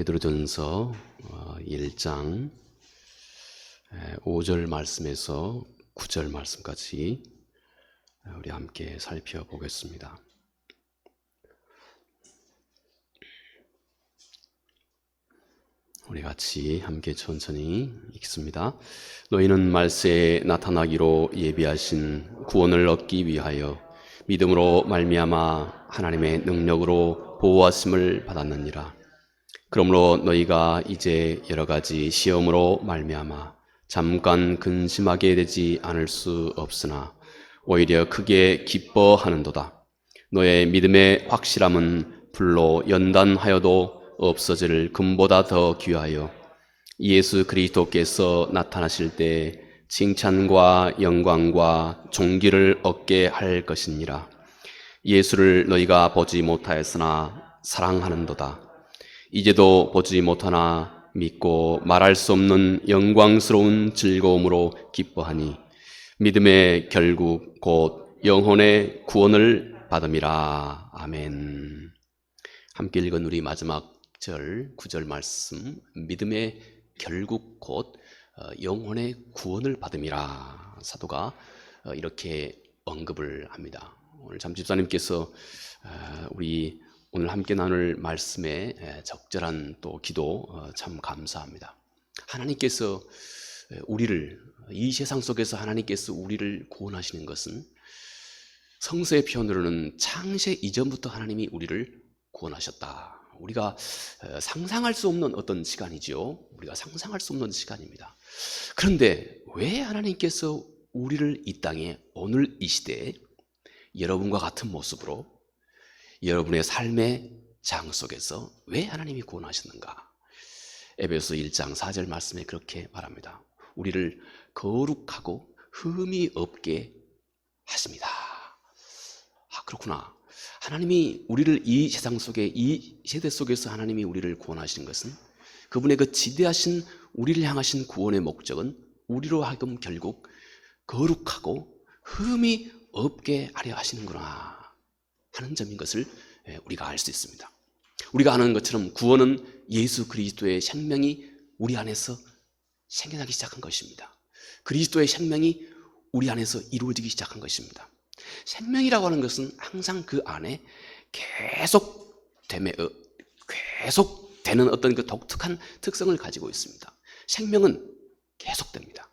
베드로전서 1장 5절 말씀에서 9절 말씀까지 우리 함께 살펴보겠습니다. 우리 같이 함께 천천히 읽습니다. 너희는 말세에 나타나기로 예비하신 구원을 얻기 위하여 믿음으로 말미암아 하나님의 능력으로 보호하심을 받았느니라. 그러므로 너희가 이제 여러 가지 시험으로 말미암아 잠깐 근심하게 되지 않을 수 없으나 오히려 크게 기뻐하는도다. 너의 믿음의 확실함은 불로 연단하여도 없어질 금보다 더 귀하여 예수 그리스도께서 나타나실 때 칭찬과 영광과 존귀를 얻게 할 것이니라. 예수를 너희가 보지 못하였으나 사랑하는도다. 이제도 보지 못하나 믿고 말할 수 없는 영광스러운 즐거움으로 기뻐하니 믿음의 결국 곧 영혼의 구원을 받음이라. 아멘. 함께 읽은 우리 마지막 절 9절 말씀, 믿음의 결국 곧 영혼의 구원을 받음이라. 사도가 이렇게 언급을 합니다. 오늘 참 집사님께서 우리 오늘 함께 나눌 말씀에 적절한 또 기도 참 감사합니다. 하나님께서 우리를 이 세상 속에서 하나님께서 우리를 구원하시는 것은 성서의 표현으로는 창세 이전부터 하나님이 우리를 구원하셨다. 우리가 상상할 수 없는 어떤 시간이죠. 우리가 상상할 수 없는 시간입니다. 그런데 왜 하나님께서 우리를 이 땅에 오늘 이 시대에 여러분과 같은 모습으로 여러분의 삶의 장 속에서 왜 하나님이 구원하셨는가? 에베소 1장 4절 말씀에 그렇게 말합니다. 우리를 거룩하고 흠이 없게 하십니다. 그렇구나. 하나님이 우리를 이 세상 속에, 이 세대 속에서 하나님이 우리를 구원하시는 것은 그분의 그 지대하신 우리를 향하신 구원의 목적은 우리로 하여금 결국 거룩하고 흠이 없게 하려 하시는구나 하는 점인 것을 우리가 알 수 있습니다. 우리가 아는 것처럼 구원은 예수 그리스도의 생명이 우리 안에서 생겨나기 시작한 것입니다. 그리스도의 생명이 우리 안에서 이루어지기 시작한 것입니다. 생명이라고 하는 것은 항상 그 안에 계속되는 어떤 그 독특한 특성을 가지고 있습니다. 생명은 계속됩니다.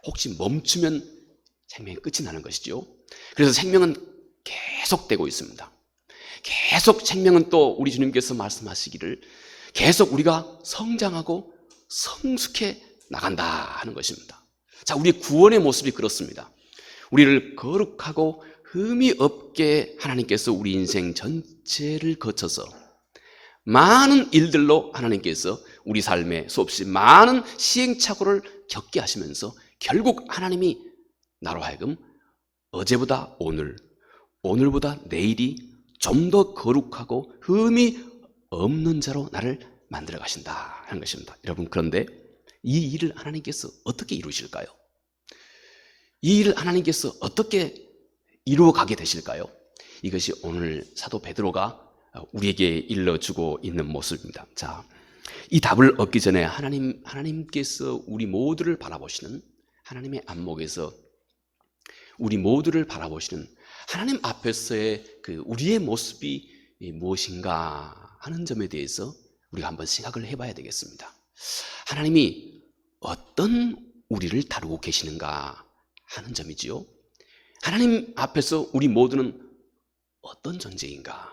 혹시 멈추면 생명이 끝이 나는 것이죠. 그래서 생명은 계속되고 있습니다. 계속 생명은 또 우리 주님께서 말씀하시기를 계속 우리가 성장하고 성숙해 나간다 하는 것입니다. 자, 우리의 구원의 모습이 그렇습니다. 우리를 거룩하고 흠이 없게 하나님께서 우리 인생 전체를 거쳐서 많은 일들로 하나님께서 우리 삶에 수없이 많은 시행착오를 겪게 하시면서 결국 하나님이 나로 하여금 어제보다 오늘, 오늘보다 내일이 좀 더 거룩하고 흠이 없는 자로 나를 만들어 가신다 하는 것입니다. 여러분, 그런데 이 일을 하나님께서 어떻게 이루실까요? 이 일을 하나님께서 어떻게 이루어 가게 되실까요? 이것이 오늘 사도 베드로가 우리에게 일러주고 있는 모습입니다. 자, 이 답을 얻기 전에 하나님께서 우리 모두를 바라보시는 하나님의 안목에서 우리 모두를 바라보시는 하나님 앞에서의 그 우리의 모습이 무엇인가 하는 점에 대해서 우리가 한번 생각을 해봐야 되겠습니다. 하나님이 어떤 우리를 다루고 계시는가 하는 점이지요. 하나님 앞에서 우리 모두는 어떤 존재인가?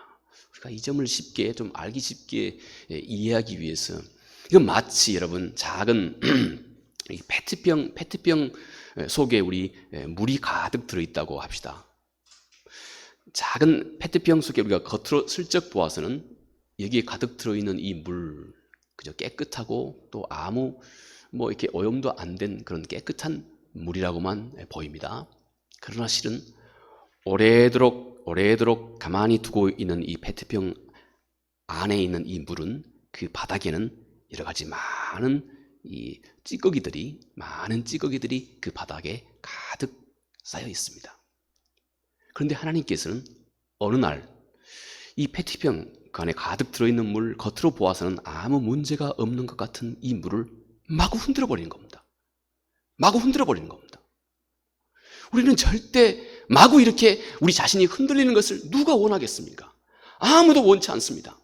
우리가 이 점을 쉽게 좀 알기 쉽게 이해하기 위해서 이건 마치 여러분 작은 페트병 속에 우리 물이 가득 들어있다고 합시다. 작은 페트병 속에 우리가 겉으로 슬쩍 보아서는 여기에 가득 들어있는 이 물 그저 깨끗하고 또 아무 이렇게 오염도 안 된 그런 깨끗한 물이라고만 보입니다. 그러나 실은 오래도록 가만히 두고 있는 이 페트병 안에 있는 이 물은 그 바닥에는 여러 가지 많은 찌꺼기들이 그 바닥에 가득 쌓여 있습니다. 그런데 하나님께서는 어느 날 이 페트병 그 안에 가득 들어있는 물, 겉으로 보아서는 아무 문제가 없는 것 같은 이 물을 마구 흔들어 버리는 겁니다. 마구 흔들어 버리는 겁니다. 우리는 절대 마구 이렇게 우리 자신이 흔들리는 것을 누가 원하겠습니까? 아무도 원치 않습니다.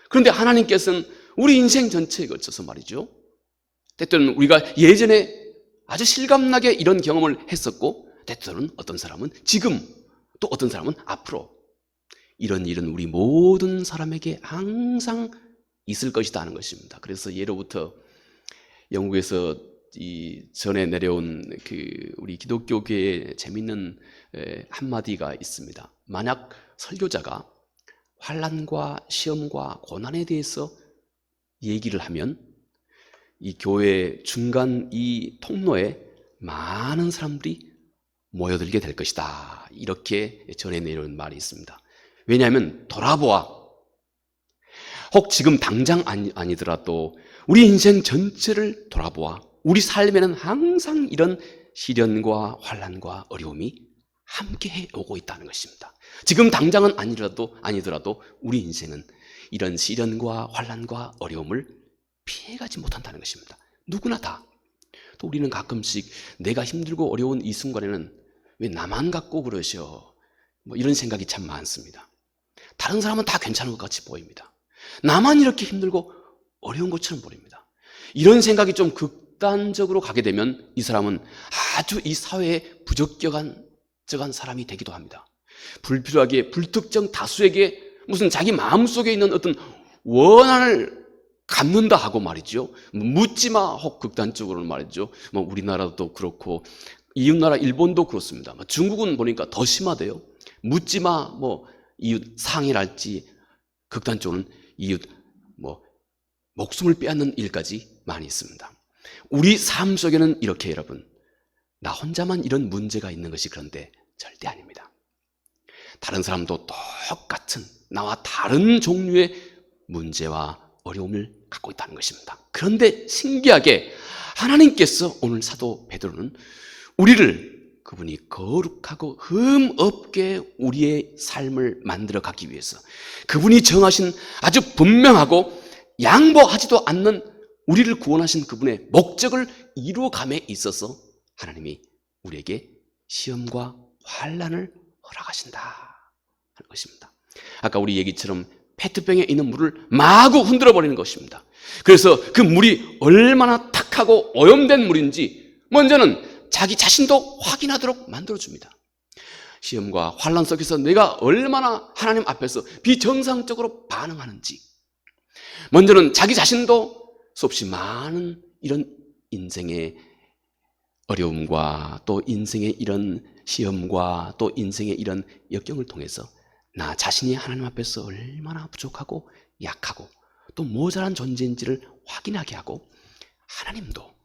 그런데 하나님께서는 우리 인생 전체에 걸쳐서 말이죠, 때때로는 우리가 예전에 아주 실감나게 이런 경험을 했었고, 때때로는 어떤 사람은 지금, 또 어떤 사람은 앞으로, 이런 일은 우리 모든 사람에게 항상 있을 것이다 하는 것입니다. 그래서 예로부터 영국에서 이 전에 내려온 우리 기독교계의 재밌는 한마디가 있습니다. 만약 설교자가 환난과 시험과 고난에 대해서 얘기를 하면 이 교회 중간 이 통로에 많은 사람들이 모여들게 될 것이다, 이렇게 전해 내려온 말이 있습니다. 왜냐하면 돌아보아, 혹 지금 당장 아니더라도 우리 인생 전체를 돌아보아 우리 삶에는 항상 이런 시련과 환난과 어려움이 함께 오고 있다는 것입니다. 지금 당장은 아니더라도 우리 인생은 이런 시련과 환난과 어려움을 피해가지 못한다는 것입니다. 누구나 다. 또 우리는 가끔씩 내가 힘들고 어려운 이 순간에는 왜 나만 갖고 그러셔, 이런 생각이 참 많습니다. 다른 사람은 다 괜찮은 것 같이 보입니다. 나만 이렇게 힘들고 어려운 것처럼 보입니다. 이런 생각이 좀 극단적으로 가게 되면 이 사람은 아주 이 사회에 부적격한 사람이 되기도 합니다. 불필요하게 불특정 다수에게 무슨 자기 마음속에 있는 어떤 원한을 갖는다 하고 말이죠, 묻지마, 혹 극단적으로는 말이죠, 우리나라도 그렇고 이웃나라 일본도 그렇습니다. 중국은 보니까 더 심하대요. 묻지마, 이웃 상해랄지, 극단적으로는 이웃 목숨을 빼앗는 일까지 많이 있습니다. 우리 삶 속에는 이렇게, 여러분, 나 혼자만 이런 문제가 있는 것이 그런데 절대 아닙니다. 다른 사람도 똑같은 나와 다른 종류의 문제와 어려움을 갖고 있다는 것입니다. 그런데 신기하게 하나님께서 오늘 사도 베드로는 우리를, 그분이 거룩하고 흠 없게 우리의 삶을 만들어 가기 위해서 그분이 정하신 아주 분명하고 양보하지도 않는 우리를 구원하신 그분의 목적을 이루어감에 있어서 하나님이 우리에게 시험과 환난을 허락하신다 하는 것입니다. 아까 우리 얘기처럼 페트병에 있는 물을 마구 흔들어 버리는 것입니다. 그래서 그 물이 얼마나 탁하고 오염된 물인지 먼저는 자기 자신도 확인하도록 만들어줍니다. 시험과 환난 속에서 내가 얼마나 하나님 앞에서 비정상적으로 반응하는지 먼저는 자기 자신도 수없이 많은 이런 인생의 어려움과 또 인생의 이런 시험과 또 인생의 이런 역경을 통해서 나 자신이 하나님 앞에서 얼마나 부족하고 약하고 또 모자란 존재인지를 확인하게 하고 하나님도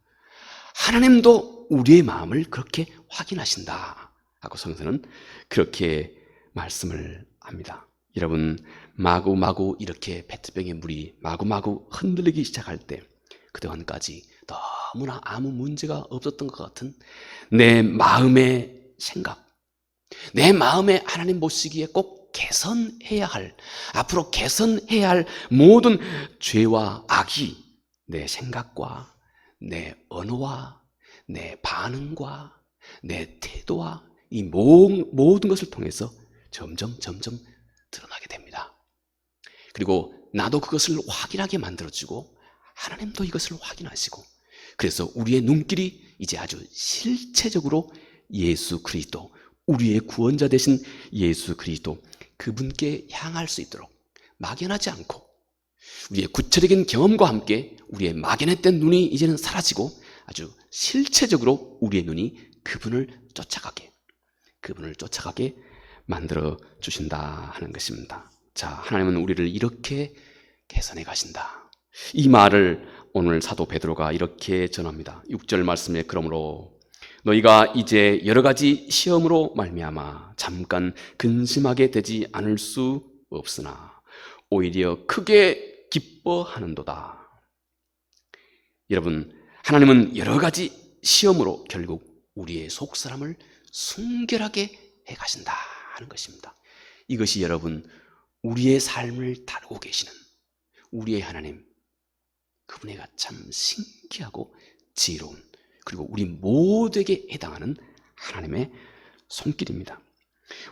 우리의 마음을 그렇게 확인하신다 하고 성서는 그렇게 말씀을 합니다. 여러분, 마구마구 이렇게 페트병의 물이 마구마구 흔들리기 시작할 때 그동안까지 너무나 아무 문제가 없었던 것 같은 내 마음의 생각, 내 마음에 하나님 보시기에 꼭 개선해야 할, 앞으로 개선해야 할 모든 죄와 악이 내 생각과 내 언어와 내 반응과 내 태도와 이 모든 것을 통해서 점점 드러나게 됩니다. 그리고 나도 그것을 확인하게 만들어주고 하나님도 이것을 확인하시고, 그래서 우리의 눈길이 이제 아주 실체적으로 예수 그리스도, 우리의 구원자 되신 예수 그리스도, 그분께 향할 수 있도록 막연하지 않고 우리의 구체적인 경험과 함께 우리의 막연했던 눈이 이제는 사라지고 아주 실체적으로 우리의 눈이 그분을 쫓아가게 만들어 주신다 하는 것입니다. 자, 하나님은 우리를 이렇게 개선해 가신다. 이 말을 오늘 사도 베드로가 이렇게 전합니다. 6절 말씀에 그러므로 너희가 이제 여러 가지 시험으로 말미암아 잠깐 근심하게 되지 않을 수 없으나 오히려 크게 기뻐하는도다. 여러분, 하나님은 여러 가지 시험으로 결국 우리의 속사람을 순결하게 해 가신다 하는 것입니다. 이것이 여러분 우리의 삶을 다루고 계시는 우리의 하나님, 그분의가 참 신기하고 지혜로운, 그리고 우리 모두에게 해당하는 하나님의 손길입니다.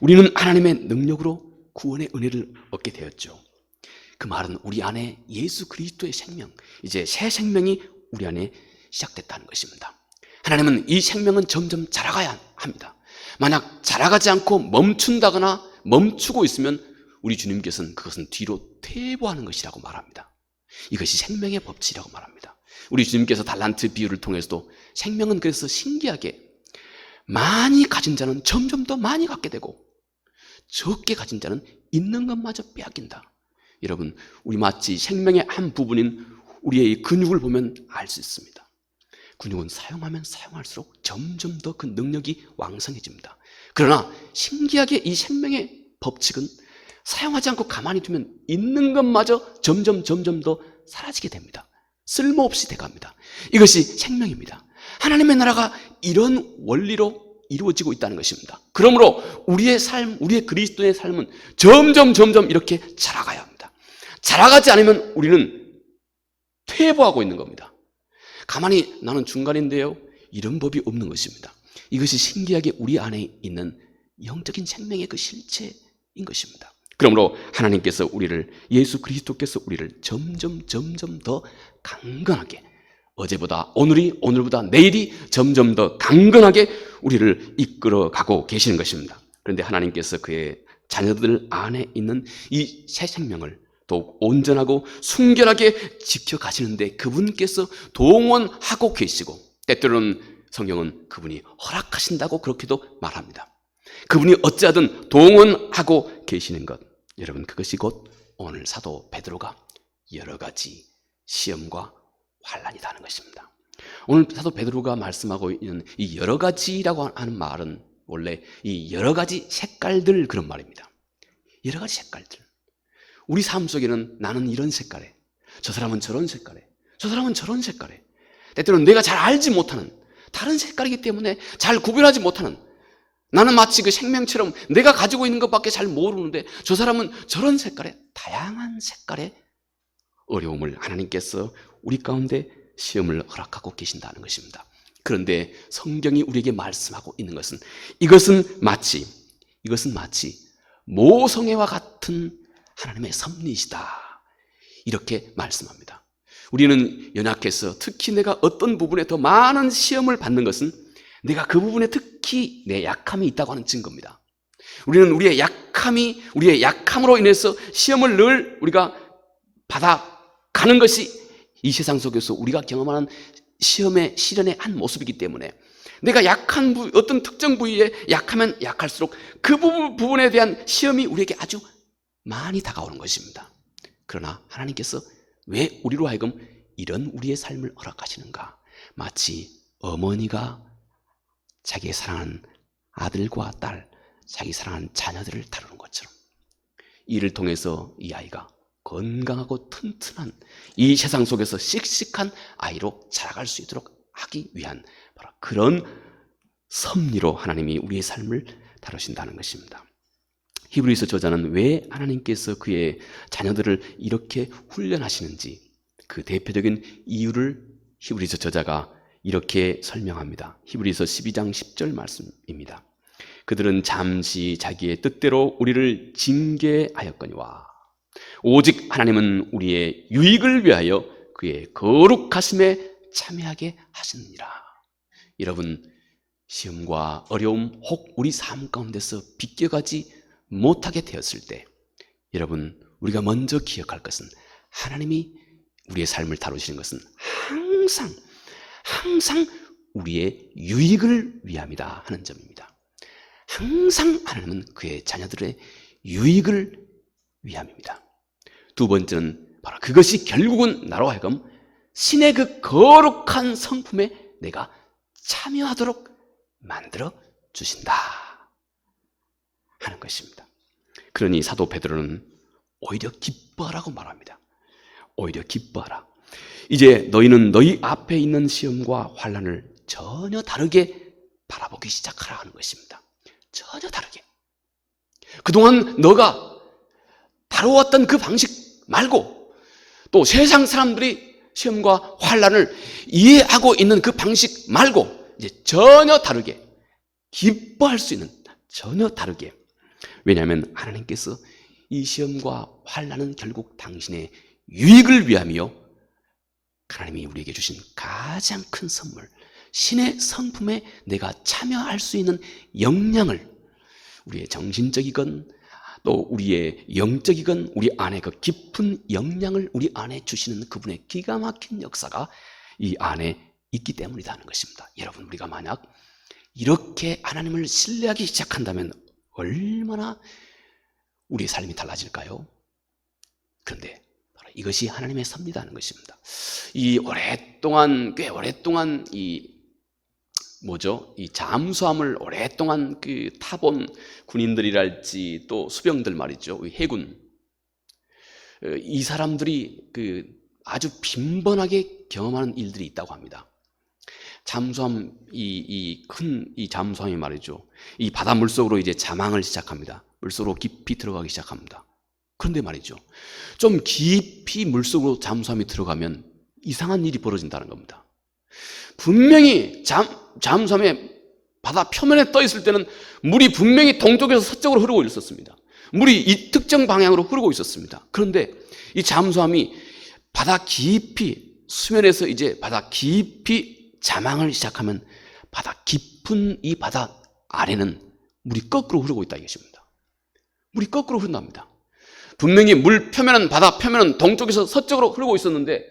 우리는 하나님의 능력으로 구원의 은혜를 얻게 되었죠. 그 말은 우리 안에 예수 그리스도의 생명, 이제 새 생명이 우리 안에 시작됐다는 것입니다. 하나님은 이 생명은 점점 자라가야 합니다. 만약 자라가지 않고 멈춘다거나 멈추고 있으면 우리 주님께서는 그것은 뒤로 퇴보하는 것이라고 말합니다. 이것이 생명의 법칙이라고 말합니다. 우리 주님께서 달란트 비유를 통해서도 생명은 그래서 신기하게 많이 가진 자는 점점 더 많이 갖게 되고 적게 가진 자는 있는 것마저 빼앗긴다. 여러분, 우리 마치 생명의 한 부분인 우리의 근육을 보면 알 수 있습니다. 근육은 사용하면 사용할수록 점점 더 그 능력이 왕성해집니다. 그러나 신기하게 이 생명의 법칙은 사용하지 않고 가만히 두면 있는 것마저 점점 더 사라지게 됩니다. 쓸모없이 돼갑니다. 이것이 생명입니다. 하나님의 나라가 이런 원리로 이루어지고 있다는 것입니다. 그러므로 우리의 삶, 우리의 그리스도의 삶은 점점 이렇게 자라가야 합니다. 자라가지 않으면 우리는 퇴보하고 있는 겁니다. 가만히 나는 중간인데요, 이런 법이 없는 것입니다. 이것이 신기하게 우리 안에 있는 영적인 생명의 그 실체인 것입니다. 그러므로 하나님께서 우리를, 예수 그리스도께서 우리를 점점 더 강건하게, 어제보다 오늘보다 내일이 점점 더 강건하게 우리를 이끌어가고 계시는 것입니다. 그런데 하나님께서 그의 자녀들 안에 있는 이 새 생명을 더욱 온전하고 순결하게 지켜가시는데 그분께서 동원하고 계시고, 때때로는 성경은 그분이 허락하신다고 그렇게도 말합니다. 그분이 어찌하든 동원하고 계시는 것, 여러분, 그것이 곧 오늘 사도 베드로가 여러 가지 시험과 환난이라는 것입니다. 오늘 사도 베드로가 말씀하고 있는 이 여러 가지라고 하는 말은 원래 이 여러 가지 색깔들, 그런 말입니다. 여러 가지 색깔들. 우리 삶 속에는 나는 이런 색깔에, 저 사람은 저런 색깔에, 저 사람은 저런 색깔에, 때때로는 내가 잘 알지 못하는 다른 색깔이기 때문에 잘 구별하지 못하는, 나는 마치 그 생명처럼 내가 가지고 있는 것밖에 잘 모르는데 저 사람은 저런 색깔의, 다양한 색깔의 어려움을 하나님께서 우리 가운데 시험을 허락하고 계신다는 것입니다. 그런데 성경이 우리에게 말씀하고 있는 것은 이것은 마치 모성애와 같은 하나님의 섭리이시다, 이렇게 말씀합니다. 우리는 연약해서 특히 내가 어떤 부분에 더 많은 시험을 받는 것은 내가 그 부분에 특히 내 약함이 있다고 하는 증거입니다. 우리는 우리의 약함으로 인해서 시험을 늘 우리가 받아가는 것이 이 세상 속에서 우리가 경험하는 시험의 시련의 한 모습이기 때문에 내가 약한 어떤 특정 부위에 약하면 약할수록 그 부분에 대한 시험이 우리에게 아주 많이 다가오는 것입니다. 그러나 하나님께서 왜 우리로 하여금 이런 우리의 삶을 허락하시는가? 마치 어머니가 자기의 사랑하는 아들과 딸, 자기 사랑하는 자녀들을 다루는 것처럼 이를 통해서 이 아이가 건강하고 튼튼한 이 세상 속에서 씩씩한 아이로 자라갈 수 있도록 하기 위한 바로 그런 섭리로 하나님이 우리의 삶을 다루신다는 것입니다. 히브리서 저자는 왜 하나님께서 그의 자녀들을 이렇게 훈련하시는지 그 대표적인 이유를 히브리서 저자가 이렇게 설명합니다. 히브리서 12장 10절 말씀입니다. 그들은 잠시 자기의 뜻대로 우리를 징계하였거니와 오직 하나님은 우리의 유익을 위하여 그의 거룩하심에 참여하게 하시느니라. 여러분, 시험과 어려움 혹 우리 삶 가운데서 비껴가지 못하게 되었을 때 여러분, 우리가 먼저 기억할 것은 하나님이 우리의 삶을 다루시는 것은 항상 우리의 유익을 위함이다 하는 점입니다. 항상 하나님은 그의 자녀들의 유익을 위함입니다. 두 번째는 바로 그것이 결국은 나로 하여금 신의 그 거룩한 성품에 내가 참여하도록 만들어 주신다 하는 것입니다. 그러니 사도 베드로는 오히려 기뻐하라고 말합니다. 오히려 기뻐하라. 이제 너희는 너희 앞에 있는 시험과 환난을 전혀 다르게 바라보기 시작하라 하는 것입니다. 전혀 다르게. 그동안 너가 다루었던 그 방식 말고 또 세상 사람들이 시험과 환난을 이해하고 있는 그 방식 말고 이제 전혀 다르게 기뻐할 수 있는, 전혀 다르게. 왜냐하면 하나님께서 이 시험과 환난은 결국 당신의 유익을 위함이요, 하나님이 우리에게 주신 가장 큰 선물, 신의 성품에 내가 참여할 수 있는 역량을, 우리의 정신적이건 또 우리의 영적이건 우리 안에 그 깊은 역량을 우리 안에 주시는 그분의 기가 막힌 역사가 이 안에 있기 때문이라는 것입니다. 여러분, 우리가 만약 이렇게 하나님을 신뢰하기 시작한다면 얼마나 우리의 삶이 달라질까요? 그런데 바로 이것이 하나님의 섭리라는 것입니다. 이 오랫동안, 꽤 오랫동안 이 잠수함을 오랫동안 타본 군인들이랄지 또 수병들 말이죠. 해군. 이 사람들이 아주 빈번하게 경험하는 일들이 있다고 합니다. 잠수함, 큰 잠수함이 말이죠. 이 바다 물속으로 이제 자망을 시작합니다. 물속으로 깊이 들어가기 시작합니다. 그런데 말이죠, 좀 깊이 물속으로 잠수함이 들어가면 이상한 일이 벌어진다는 겁니다. 분명히 잠수함에 바다 표면에 떠 있을 때는 물이 분명히 동쪽에서 서쪽으로 흐르고 있었습니다. 물이 이 특정 방향으로 흐르고 있었습니다. 그런데 이 잠수함이 바다 깊이, 수면에서 이제 바다 깊이 자망을 시작하면 바다 깊은 이 바다 아래는 물이 거꾸로 흐르고 있다 이것입니다. 물이 거꾸로 흐른답니다. 분명히 물 표면은, 바다 표면은 동쪽에서 서쪽으로 흐르고 있었는데,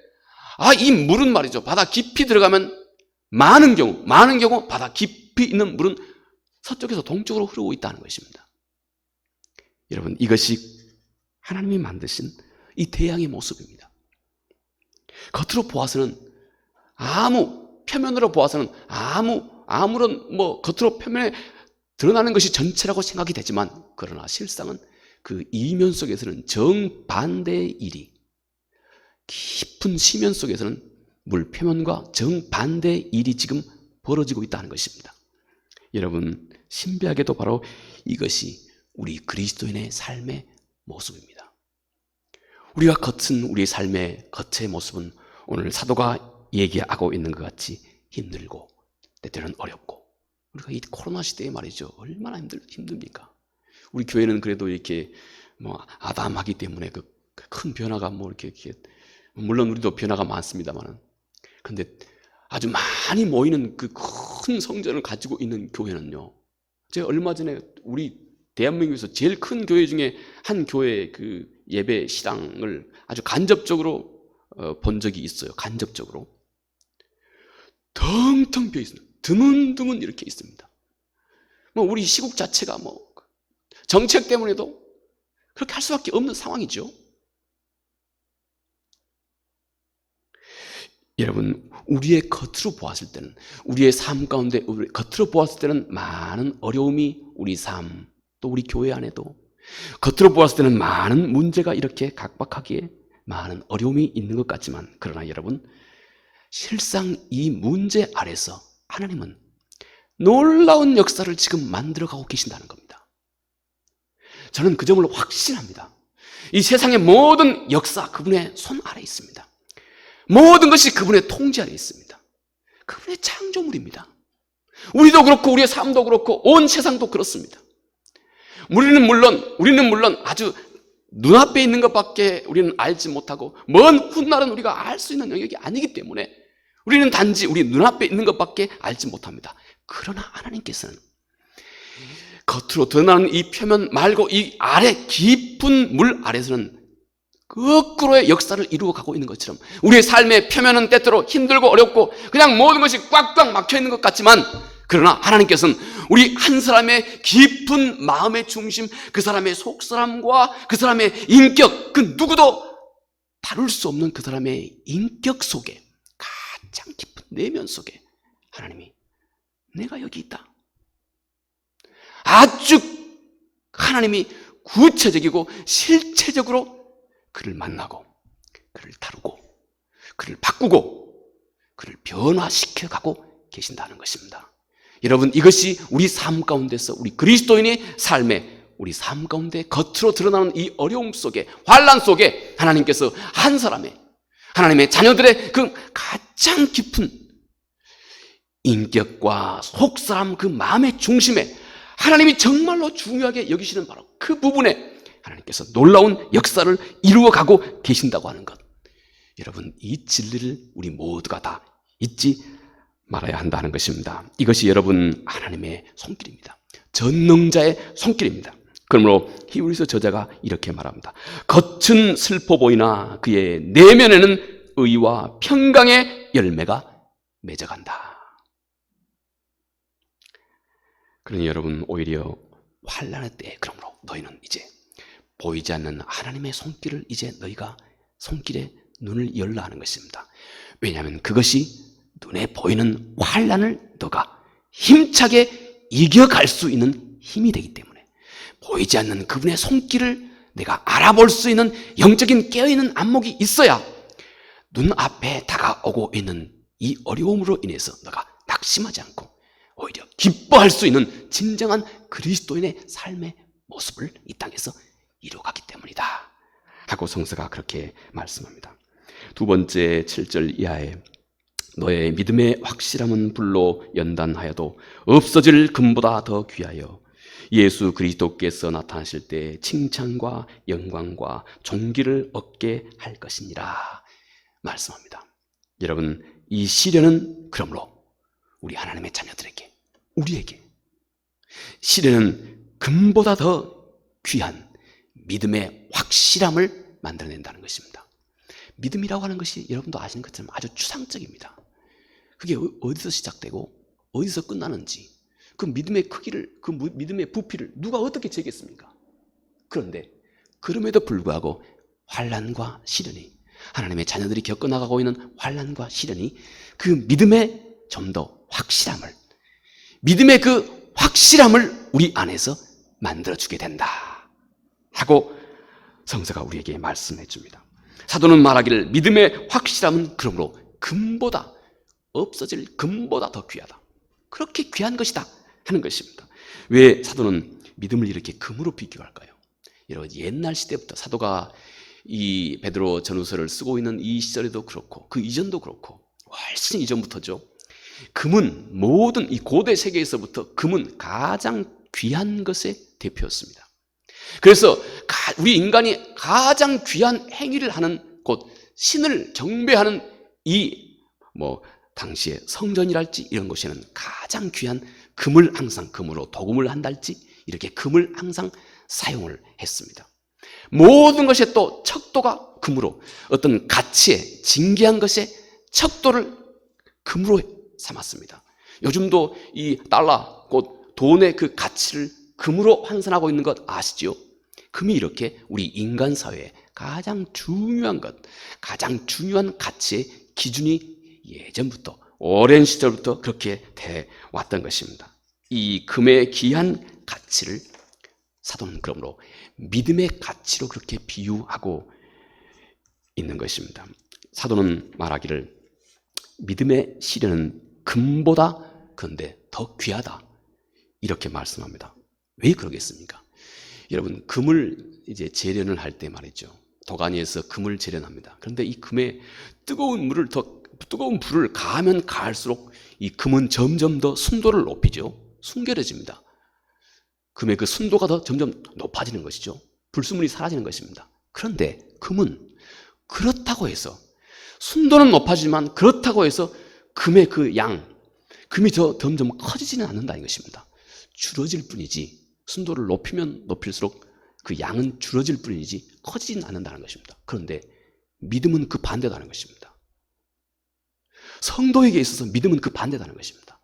이 물은 말이죠, 바다 깊이 들어가면 많은 경우 바다 깊이 있는 물은 서쪽에서 동쪽으로 흐르고 있다는 것입니다. 여러분, 이것이 하나님이 만드신 이 태양의 모습입니다. 겉으로 보아서는 표면으로 보아서는 아무런 겉으로 표면에 드러나는 것이 전체라고 생각이 되지만, 그러나 실상은 그 이면 속에서는 정반대의 일이, 깊은 시면 속에서는 물 표면과 정반대의 일이 지금 벌어지고 있다는 것입니다. 여러분, 신비하게도 바로 이것이 우리 그리스도인의 삶의 모습입니다. 우리가 우리의 삶의 겉의 모습은 오늘 사도가 얘기하고 있는 것 같이 힘들고 때때로는 어렵고, 우리가 이 코로나 시대에 말이죠, 얼마나 힘듭니까? 우리 교회는 그래도 이렇게 아담하기 때문에 큰 변화가 이렇게 물론 우리도 변화가 많습니다만은, 근데 아주 많이 모이는 그 큰 성전을 가지고 있는 교회는요, 제가 얼마 전에 우리 대한민국에서 제일 큰 교회 중에 한 교회의 예배 시당을 아주 간접적으로 본 적이 있어요. 간접적으로 텅텅 비어 있습니다. 드문드문 이렇게 있습니다. 우리 시국 자체가 정책 때문에도 그렇게 할 수밖에 없는 상황이죠. 여러분, 우리의 겉으로 보았을 때는, 우리의 삶 가운데 겉으로 보았을 때는 많은 어려움이 우리 삶, 또 우리 교회 안에도 겉으로 보았을 때는 많은 문제가 이렇게 각박하기에 많은 어려움이 있는 것 같지만, 그러나 여러분, 실상 이 문제 아래서 하나님은 놀라운 역사를 지금 만들어가고 계신다는 겁니다. 저는 그 점을 확신합니다. 이 세상의 모든 역사, 그분의 손 아래 있습니다. 모든 것이 그분의 통제 아래 있습니다. 그분의 창조물입니다. 우리도 그렇고 우리의 삶도 그렇고 온 세상도 그렇습니다. 우리는 물론 아주 눈앞에 있는 것밖에 우리는 알지 못하고, 먼 훗날은 우리가 알 수 있는 영역이 아니기 때문에 우리는 단지 우리 눈앞에 있는 것밖에 알지 못합니다. 그러나 하나님께서는 겉으로 드러나는 이 표면 말고 이 아래 깊은 물 아래서는 거꾸로의 역사를 이루어 가고 있는 것처럼, 우리의 삶의 표면은 때때로 힘들고 어렵고 그냥 모든 것이 꽉꽉 막혀 있는 것 같지만, 그러나 하나님께서는 우리 한 사람의 깊은 마음의 중심, 그 사람의 속사람과 그 사람의 인격, 그 누구도 다룰 수 없는 그 사람의 인격 속에, 가장 깊은 내면 속에 하나님이 내가 여기 있다, 아주 하나님이 구체적이고 실체적으로 그를 만나고 그를 다루고 그를 바꾸고 그를 변화시켜가고 계신다는 것입니다. 여러분, 이것이 우리 삶 가운데서 우리 그리스도인의 삶의 우리 삶 가운데 겉으로 드러나는 이 어려움 속에, 환난 속에 하나님께서 한 사람의, 하나님의 자녀들의 그 가장 깊은 인격과 속사람 그 마음의 중심에 하나님이 정말로 중요하게 여기시는 바로 그 부분에 하나님께서 놀라운 역사를 이루어가고 계신다고 하는 것. 여러분, 이 진리를 우리 모두가 다 잊지 말아야 한다는 것입니다. 이것이 여러분 하나님의 손길입니다. 전능자의 손길입니다. 그러므로 히브리서 저자가 이렇게 말합니다. 겉은 슬퍼 보이나 그의 내면에는 의와 평강의 열매가 맺어간다. 그러니 여러분, 오히려 환난의 때에 그러므로 너희는 이제 보이지 않는 하나님의 손길을 이제 너희가 손길에 눈을 열라 하는 것입니다. 왜냐하면 그것이 눈에 보이는 환난을 너가 힘차게 이겨갈 수 있는 힘이 되기 때문에, 보이지 않는 그분의 손길을 내가 알아볼 수 있는 영적인 깨어있는 안목이 있어야 눈앞에 다가오고 있는 이 어려움으로 인해서 너가 낙심하지 않고 오히려 기뻐할 수 있는 진정한 그리스도인의 삶의 모습을 이 땅에서 이루어가기 때문이다 하고 성서가 그렇게 말씀합니다. 두 번째 7절 이하에 너의 믿음의 확실함은 불로 연단하여도 없어질 금보다 더 귀하여 예수 그리스도께서 나타나실 때 칭찬과 영광과 존귀를 얻게 할 것이니라 말씀합니다. 여러분, 이 시련은 그러므로 우리 하나님의 자녀들에게, 우리에게 시련은 금보다 더 귀한 믿음의 확실함을 만들어낸다는 것입니다. 믿음이라고 하는 것이 여러분도 아시는 것처럼 아주 추상적입니다. 그게 어디서 시작되고 어디서 끝나는지, 그 믿음의 크기를, 그 믿음의 부피를 누가 어떻게 재겠습니까? 그런데 그럼에도 불구하고 환난과 시련이, 하나님의 자녀들이 겪어나가고 있는 환난과 시련이 그 믿음의 좀 더 확실함을, 믿음의 그 확실함을 우리 안에서 만들어주게 된다 하고 성서가 우리에게 말씀해 줍니다. 사도는 말하기를 믿음의 확실함은 그러므로 금보다, 없어질 금보다 더 귀하다, 그렇게 귀한 것이다 하는 것입니다. 왜 사도는 믿음을 이렇게 금으로 비교할까요? 여러분, 옛날 시대부터 사도가 이 베드로 전후서를 쓰고 있는 이 시절에도 그렇고 그 이전도 그렇고 훨씬 이전부터죠. 금은 모든 이 고대 세계에서부터 금은 가장 귀한 것의 대표였습니다. 그래서 우리 인간이 가장 귀한 행위를 하는 곳, 신을 경배하는 이 당시에 성전이랄지 이런 곳에는 가장 귀한 금을 항상, 금으로 도금을 한달지 이렇게 금을 항상 사용을 했습니다. 모든 것에 또 척도가 금으로, 어떤 가치에, 진귀한 것에 척도를 금으로 삼았습니다. 요즘도 이 달러, 곧 돈의 그 가치를 금으로 환산하고 있는 것 아시죠? 금이 이렇게 우리 인간 사회에 가장 중요한 것, 가장 중요한 가치의 기준이 예전부터, 오랜 시절부터 그렇게 돼 왔던 것입니다. 이 금의 귀한 가치를 사도는 그러므로 믿음의 가치로 그렇게 비유하고 있는 것입니다. 사도는 말하기를 믿음의 시련은 금보다 그런데 더 귀하다 이렇게 말씀합니다. 왜 그러겠습니까? 여러분, 금을 이제 재련을 할 때 말이죠, 도가니에서 금을 재련합니다. 그런데 이 금에 뜨거운 불을 가하면 가할수록 이 금은 점점 더 순도를 높이죠. 순결해집니다. 금의 그 순도가 더 점점 높아지는 것이죠. 불순물이 사라지는 것입니다. 그런데 금은 그렇다고 해서, 순도는 높아지지만 그렇다고 해서 금의 그 양, 금이 더 점점 커지지는 않는다는 것입니다. 줄어질 뿐이지, 순도를 높이면 높일수록 그 양은 줄어질 뿐이지 커지지는 않는다는 것입니다. 그런데 믿음은 그 반대다는 것입니다. 성도에게 있어서 믿음은 그 반대다는 것입니다.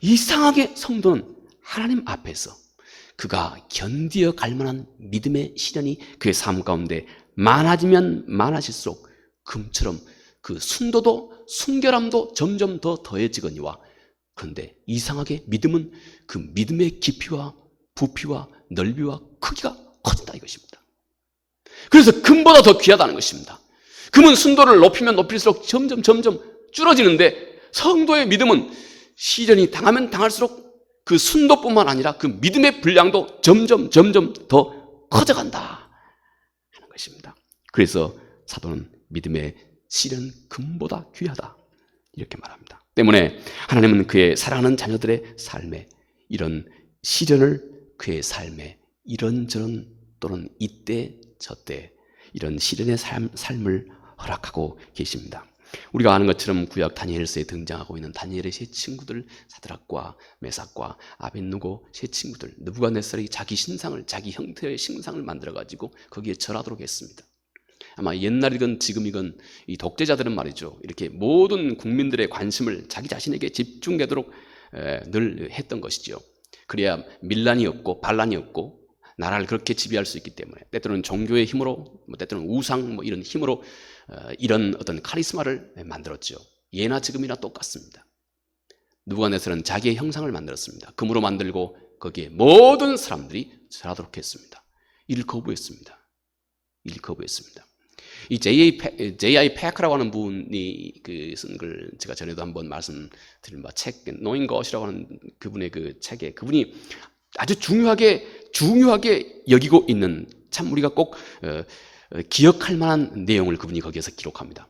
이상하게 성도는 하나님 앞에서 그가 견디어 갈 만한 믿음의 시련이 그의 삶 가운데 많아지면 많아질수록 금처럼 그 순도도 순결함도 점점 더 더해지거니와, 그런데 이상하게 믿음은 그 믿음의 깊이와 부피와 넓이와 크기가 커진다 이것입니다. 그래서 금보다 더 귀하다는 것입니다. 금은 순도를 높이면 높일수록 점점 줄어지는데 성도의 믿음은 시련이 당하면 당할수록 그 순도뿐만 아니라 그 믿음의 분량도 점점 더 커져간다 하는 것입니다. 그래서 사도는 믿음의 실은 금보다 귀하다 이렇게 말합니다. 때문에 하나님은 그의 사랑하는 자녀들의 삶에 이런 시련을 그의 삶에 이런저런 또는 이때 저때 이런 시련의 삶을 허락하고 계십니다. 우리가 아는 것처럼 구약 다니엘서에 등장하고 있는 다니엘의 세 친구들 사드락과 메삭과 아벳느고 세 친구들, 느부갓네살이 자기 신상을, 자기 형태의 신상을 만들어가지고 거기에 절하도록 했습니다. 아마 옛날이건 지금이건 이 독재자들은 말이죠, 이렇게 모든 국민들의 관심을 자기 자신에게 집중되도록 늘 했던 것이죠. 그래야 밀란이 없고 반란이 없고 나라를 그렇게 지배할 수 있기 때문에 때때로는 종교의 힘으로, 때때로는 우상 이런 힘으로 이런 어떤 카리스마를 만들었죠. 예나 지금이나 똑같습니다. 느부갓네살은 자기의 형상을 만들었습니다. 금으로 만들고 거기에 모든 사람들이 절하도록 했습니다. 이를 거부했습니다. 이 J.I. 패커라고 하는 분이 쓴 글 제가 전에도 한번 말씀드린 바 책 노인 것이라고 하는 그분의 그 책에 그분이 아주 중요하게 여기고 있는, 참 우리가 꼭 기억할 만한 내용을 그분이 거기에서 기록합니다.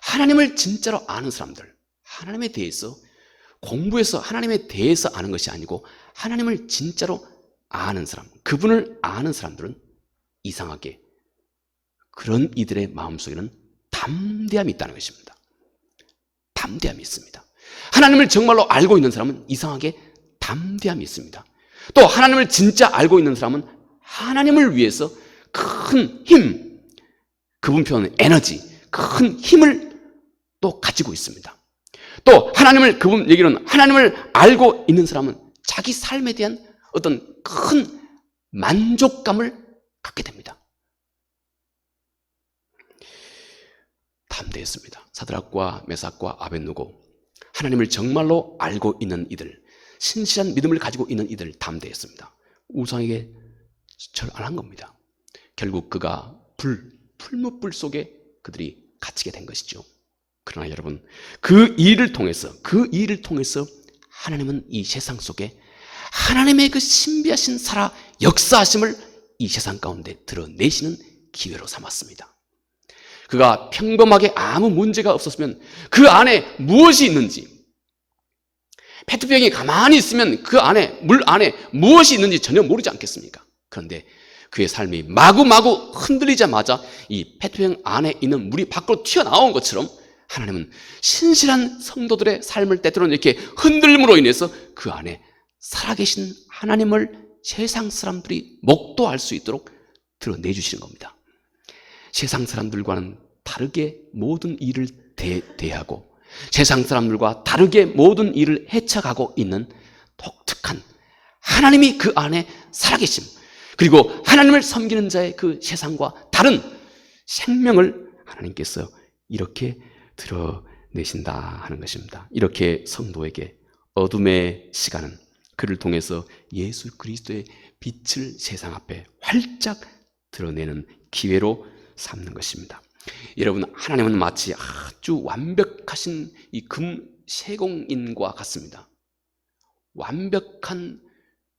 하나님을 진짜로 아는 사람들, 하나님에 대해서 공부해서 하나님에 대해서 아는 것이 아니고 하나님을 진짜로 아는 사람, 그분을 아는 사람들은 이상하게 그런 이들의 마음속에는 담대함이 있다는 것입니다. 담대함이 있습니다. 하나님을 정말로 알고 있는 사람은 이상하게 담대함이 있습니다. 또 하나님을 진짜 알고 있는 사람은 하나님을 위해서 큰 힘, 그분 표현은 에너지, 큰 힘을 또 가지고 있습니다. 또 그분 얘기는 하나님을 알고 있는 사람은 자기 삶에 대한 어떤 큰 만족감을 갖게 됩니다. 담대했습니다. 사드락과 메삭과 아벳느고, 하나님을 정말로 알고 있는 이들, 신실한 믿음을 가지고 있는 이들 담대했습니다. 우상에게 절 안 한 겁니다. 결국 그가 풀무불 속에 그들이 갇히게 된 것이죠. 그러나 여러분, 그 일을 통해서 하나님은 이 세상 속에 하나님의 그 신비하신 살아 역사하심을 이 세상 가운데 드러내시는 기회로 삼았습니다. 그가 평범하게 아무 문제가 없었으면 그 안에 무엇이 있는지, 페트병이 가만히 있으면 그 안에, 물 안에 무엇이 있는지 전혀 모르지 않겠습니까? 그런데 그의 삶이 마구마구 흔들리자마자 이 페트병 안에 있는 물이 밖으로 튀어나온 것처럼 하나님은 신실한 성도들의 삶을 때때로는 이렇게 흔들림으로 인해서 그 안에 살아계신 하나님을 세상 사람들이 목도할 수 있도록 드러내주시는 겁니다. 세상 사람들과는 다르게 모든 일을 대하고 세상 사람들과 다르게 모든 일을 헤쳐가고 있는 독특한 하나님이 그 안에 살아계심, 그리고 하나님을 섬기는 자의 그 세상과 다른 생명을 하나님께서 이렇게 드러내신다 하는 것입니다. 이렇게 성도에게 어둠의 시간은 그를 통해서 예수 그리스도의 빛을 세상 앞에 활짝 드러내는 기회로 삼는 것입니다. 여러분, 하나님은 마치 아주 완벽하신 이 금 세공인과 같습니다. 완벽한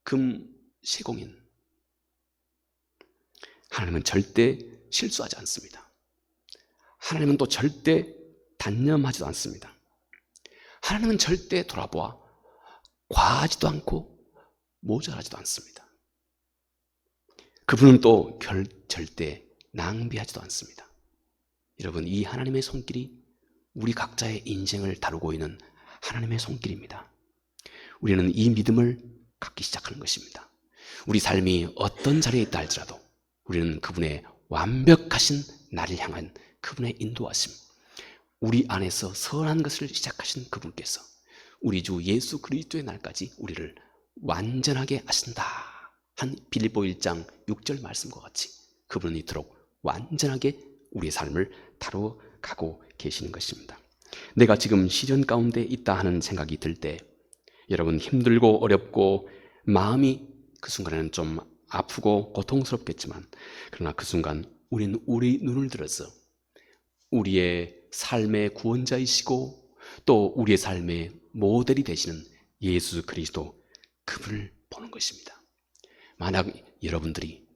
금 세공인. 하나님은 절대 실수하지 않습니다. 하나님은 또 절대 단념하지도 않습니다. 하나님은 절대 돌아보아 과하지도 않고 모자라지도 않습니다. 그분은 또 절대 낭비하지도 않습니다. 여러분, 이 하나님의 손길이 우리 각자의 인생을 다루고 있는 하나님의 손길입니다. 우리는 이 믿음을 갖기 시작하는 것입니다. 우리 삶이 어떤 자리에 있다 할지라도 우리는 그분의 완벽하신 나를 향한 그분의 인도하심, 우리 안에서 선한 것을 시작하신 그분께서 우리 주 예수 그리스도의 날까지 우리를 완전하게 하신다 한 빌립보 1장 6절 말씀과 같이 그분은 이토록 완전하게 우리의 삶을 다뤄가고 계시는 것입니다. 내가 지금 시련 가운데 있다 하는 생각이 들 때 여러분, 힘들고 어렵고 마음이 그 순간에는 좀 아프고 고통스럽겠지만, 그러나 그 순간 우리는 우리 눈을 들어서 우리의 삶의 구원자이시고 또 우리의 삶의 모델이 되시는 예수 그리스도, 그분을 보는 것입니다. 만약 여러분들이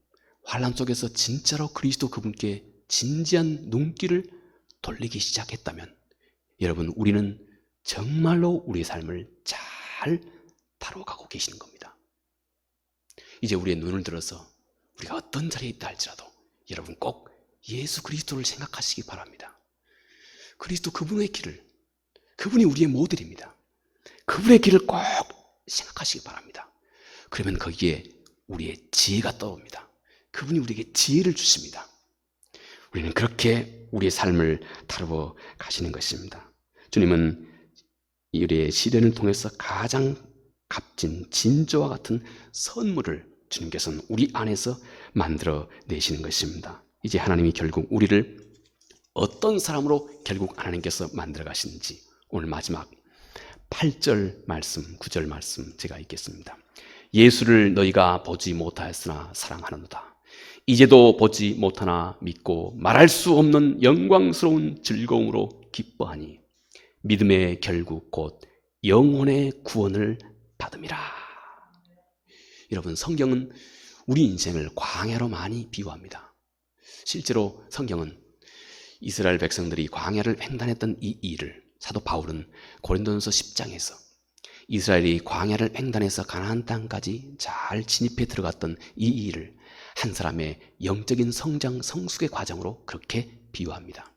환난 속에서 진짜로 그리스도 그분께 진지한 눈길을 돌리기 시작했다면 여러분, 우리는 정말로 우리의 삶을 잘 다뤄가고 계시는 겁니다. 이제 우리의 눈을 들어서 우리가 어떤 자리에 있다 할지라도 여러분 꼭 예수 그리스도를 생각하시기 바랍니다. 그리스도 그분의 길을, 그분이 우리의 모델입니다. 그분의 길을 꼭 생각하시기 바랍니다. 그러면 거기에 우리의 지혜가 떠오릅니다. 그분이 우리에게 지혜를 주십니다. 우리는 그렇게 우리의 삶을 다루어 가시는 것입니다. 주님은 우리의 시련을 통해서 가장 값진 진저와 같은 선물을 주님께서는 우리 안에서 만들어 내시는 것입니다. 이제 하나님이 결국 우리를 어떤 사람으로 결국 하나님께서 만들어 가시는지 오늘 마지막 8절 말씀, 9절 말씀 제가 읽겠습니다. 예수를 너희가 보지 못하였으나 사랑하는도다. 이제도 보지 못하나 믿고 말할 수 없는 영광스러운 즐거움으로 기뻐하니 믿음의 결국 곧 영혼의 구원을 받음이라. 여러분, 성경은 우리 인생을 광야로 많이 비유합니다. 실제로 성경은 이스라엘 백성들이 광야를 횡단했던 이 일을 사도 바울은 고린도전서 10장에서 이스라엘이 광야를 횡단해서 가나안 땅까지 잘 진입해 들어갔던 이 일을 한 사람의 영적인 성장, 성숙의 과정으로 그렇게 비유합니다.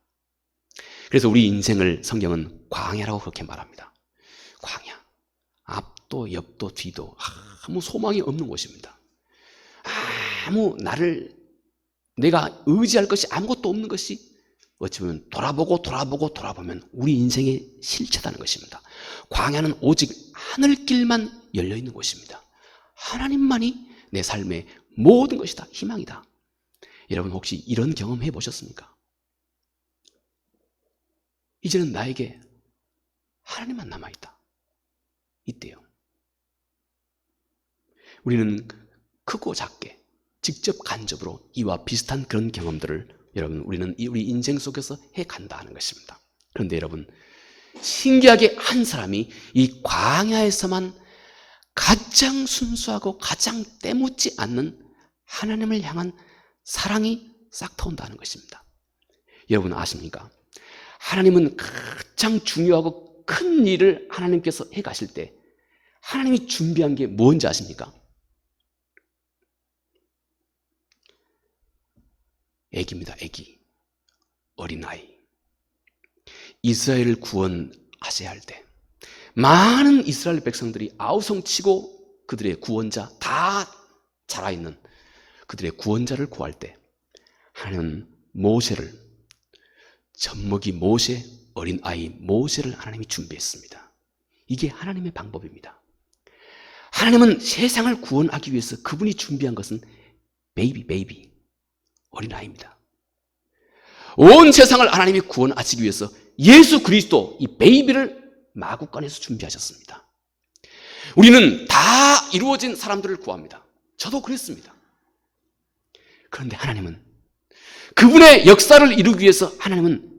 그래서 우리 인생을 성경은 광야라고 그렇게 말합니다. 광야. 앞도 옆도 뒤도 아무 소망이 없는 곳입니다. 아무 내가 의지할 것이 아무것도 없는 것이 어찌 보면 돌아보면 우리 인생의 실체다는 것입니다. 광야는 오직 하늘길만 열려있는 곳입니다. 하나님만이 내 삶의 모든 것이다, 희망이다. 여러분 혹시 이런 경험 해보셨습니까? 이제는 나에게 하나님만 남아있다. 이때요. 우리는 크고 작게 직접 간접으로 이와 비슷한 그런 경험들을 여러분 우리는 우리 인생 속에서 해간다 하는 것입니다. 그런데 여러분, 신기하게 한 사람이 이 광야에서만 가장 순수하고 가장 때묻지 않는 하나님을 향한 사랑이 싹 터온다는 것입니다. 여러분 아십니까? 하나님은 가장 중요하고 큰 일을 하나님께서 해가실 때 하나님이 준비한 게 뭔지 아십니까? 애기입니다. 애기, 어린아이. 이스라엘을 구원하셔야 할 때 많은 이스라엘 백성들이 아우성치고 그들의 구원자, 다 자라있는 그들의 구원자를 구할 때 하나님은 모세를, 젖먹이 모세, 어린아이 모세를 하나님이 준비했습니다. 이게 하나님의 방법입니다. 하나님은 세상을 구원하기 위해서 그분이 준비한 것은 베이비, 어린아이입니다. 온 세상을 하나님이 구원하시기 위해서 예수 그리스도, 이 베이비를 마구간에서 준비하셨습니다. 우리는 다 이루어진 사람들을 구합니다. 저도 그랬습니다. 그런데 하나님은 그분의 역사를 이루기 위해서 하나님은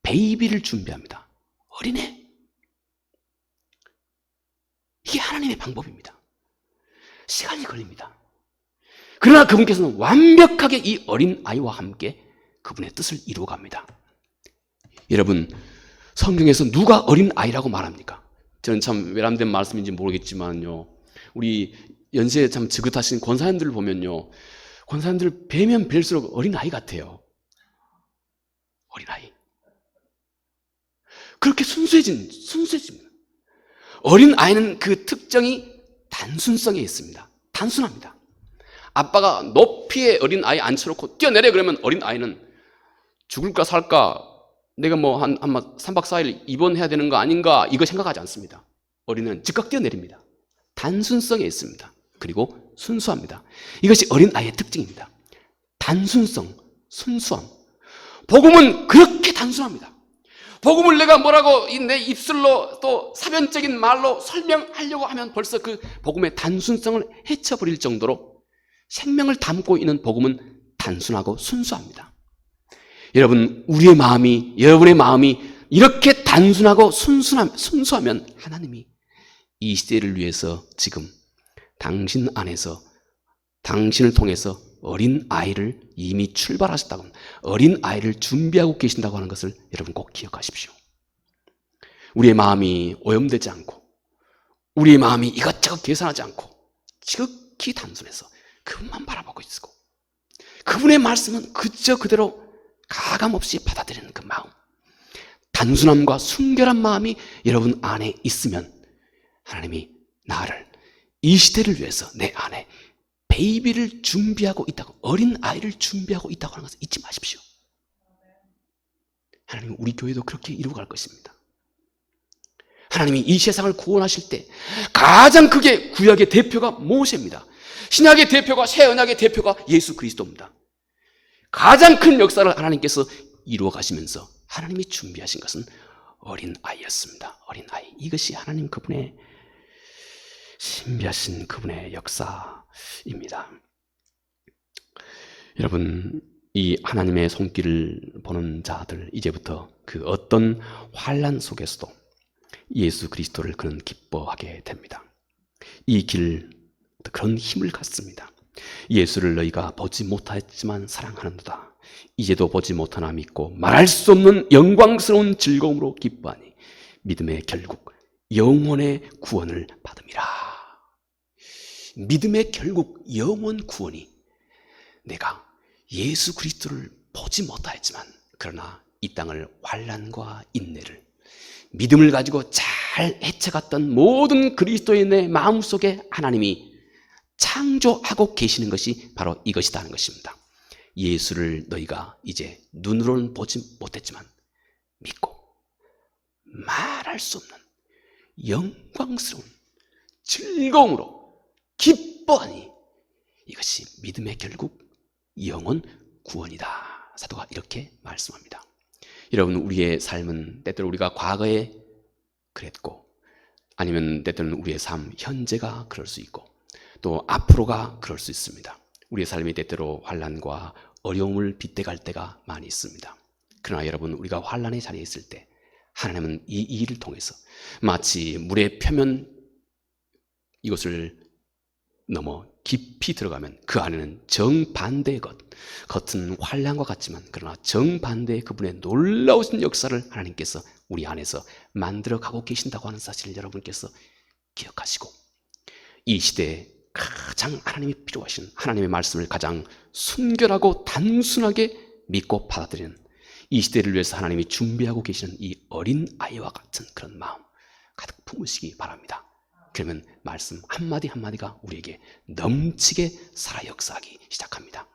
베이비를 준비합니다. 어린애. 이게 하나님의 방법입니다. 시간이 걸립니다. 그러나 그분께서는 완벽하게 이 어린아이와 함께 그분의 뜻을 이루어갑니다. 여러분, 성경에서 누가 어린아이라고 말합니까? 저는 참 외람된 말씀인지 모르겠지만요, 우리 연세에 참 지긋하신 권사님들을 보면요, 권사님들 뵈면 뵐수록 어린아이 같아요. 어린아이. 그렇게 순수해집니다. 어린아이는 그 특징이 단순성에 있습니다. 단순합니다. 아빠가 높이에 어린아이 앉혀놓고 뛰어내려 그러면 어린아이는 죽을까 살까, 내가 뭐 한 3박 4일 입원해야 되는 거 아닌가, 이거 생각하지 않습니다. 어린애는 즉각 뛰어내립니다. 단순성에 있습니다. 그리고 순수합니다. 이것이 어린아이의 특징입니다. 단순성, 순수함. 복음은 그렇게 단순합니다. 복음을 내가 뭐라고 내 입술로 또 사변적인 말로 설명하려고 하면 벌써 그 복음의 단순성을 해쳐버릴 정도로 생명을 담고 있는 복음은 단순하고 순수합니다. 여러분, 여러분의 마음이 이렇게 단순하고 순수하면 하나님이 이 시대를 위해서 지금 당신 안에서 당신을 통해서 어린 아이를 이미 출발하셨다고, 어린 아이를 준비하고 계신다고 하는 것을 여러분 꼭 기억하십시오. 우리의 마음이 오염되지 않고, 우리의 마음이 이것저것 계산하지 않고 지극히 단순해서 그분만 바라보고 있고, 그분의 말씀은 그대로 가감없이 받아들이는 그 마음, 단순함과 순결한 마음이 여러분 안에 있으면 하나님이 나를 이 시대를 위해서 내 안에 베이비를 준비하고 있다고, 어린 아이를 준비하고 있다고 하는 것을 잊지 마십시오. 하나님은 우리 교회도 그렇게 이루어갈 것입니다. 하나님이 이 세상을 구원하실 때 가장 크게 구약의 대표가 모세입니다. 신약의 대표가, 새 언약의 대표가 예수 그리스도입니다. 가장 큰 역사를 하나님께서 이루어 가시면서 하나님이 준비하신 것은 어린 아이였습니다. 어린 아이. 이것이 하나님 그분의 신비하신 그분의 역사입니다. 여러분, 이 하나님의 손길을 보는 자들, 이제부터 그 어떤 환난 속에서도 예수 그리스도를 그는 기뻐하게 됩니다. 이 길, 그런 힘을 갖습니다. 예수를 너희가 보지 못하였지만 사랑하는도다. 이제도 보지 못하나 믿고 말할 수 없는 영광스러운 즐거움으로 기뻐하니 믿음의 결국 영원의 구원을 받음이라. 믿음의 결국 영원 구원이, 내가 예수 그리스도를 보지 못하였지만 그러나 이 땅을 환난과 인내를 믿음을 가지고 잘 헤쳐갔던 모든 그리스도인의 마음속에 하나님이 창조하고 계시는 것이 바로 이것이다 하는 것입니다. 예수를 너희가 이제 눈으로는 보지 못했지만 믿고 말할 수 없는 영광스러운 즐거움으로 기뻐하니 이것이 믿음의 결국 영원 구원이다. 사도가 이렇게 말씀합니다. 여러분, 우리의 삶은 때때로 우리가 과거에 그랬고, 아니면 때때로는 우리의 삶 현재가 그럴 수 있고, 또 앞으로가 그럴 수 있습니다. 우리의 삶이 때때로 환난과 어려움을 빗대갈 때가 많이 있습니다. 그러나 여러분, 우리가 환난의 자리에 있을 때 하나님은 이 일을 통해서 마치 물의 표면, 이것을 넘어 깊이 들어가면 그 안에는 정반대의 것, 겉은 환난과 같지만 그러나 정반대의 그분의 놀라우신 역사를 하나님께서 우리 안에서 만들어가고 계신다고 하는 사실을 여러분께서 기억하시고, 이 시대에 가장 하나님이 필요하신 하나님의 말씀을 가장 순결하고 단순하게 믿고 받아들이는, 이 시대를 위해서 하나님이 준비하고 계시는 이 어린 아이와 같은 그런 마음 가득 품으시기 바랍니다. 그러면 말씀 한마디 한마디가 우리에게 넘치게 살아 역사하기 시작합니다.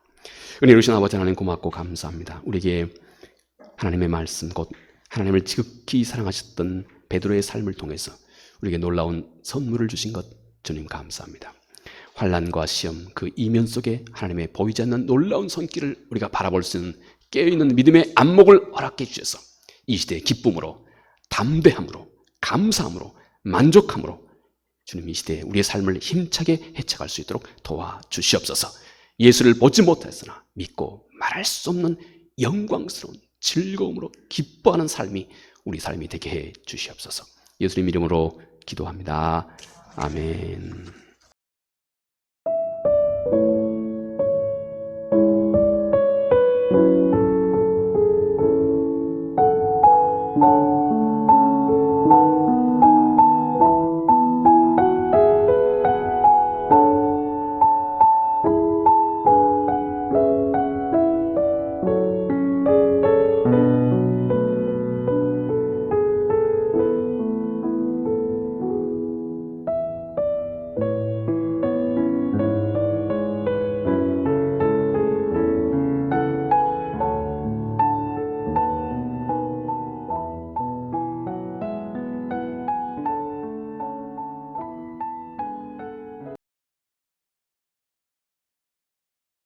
은혜로우신 아버지 하나님, 고맙고 감사합니다. 우리에게 하나님의 말씀, 곧 하나님을 지극히 사랑하셨던 베드로의 삶을 통해서 우리에게 놀라운 선물을 주신 것 주님 감사합니다. 환난과 시험, 그 이면 속에 하나님의 보이지 않는 놀라운 손길을 우리가 바라볼 수 있는 깨어있는 믿음의 안목을 허락해 주셔서 이 시대의 기쁨으로, 담대함으로, 감사함으로, 만족함으로 주님 이 시대에 우리의 삶을 힘차게 헤쳐갈 수 있도록 도와주시옵소서. 예수를 보지 못했으나 믿고 말할 수 없는 영광스러운 즐거움으로 기뻐하는 삶이 우리 삶이 되게 해 주시옵소서. 예수님 이름으로 기도합니다. 아멘.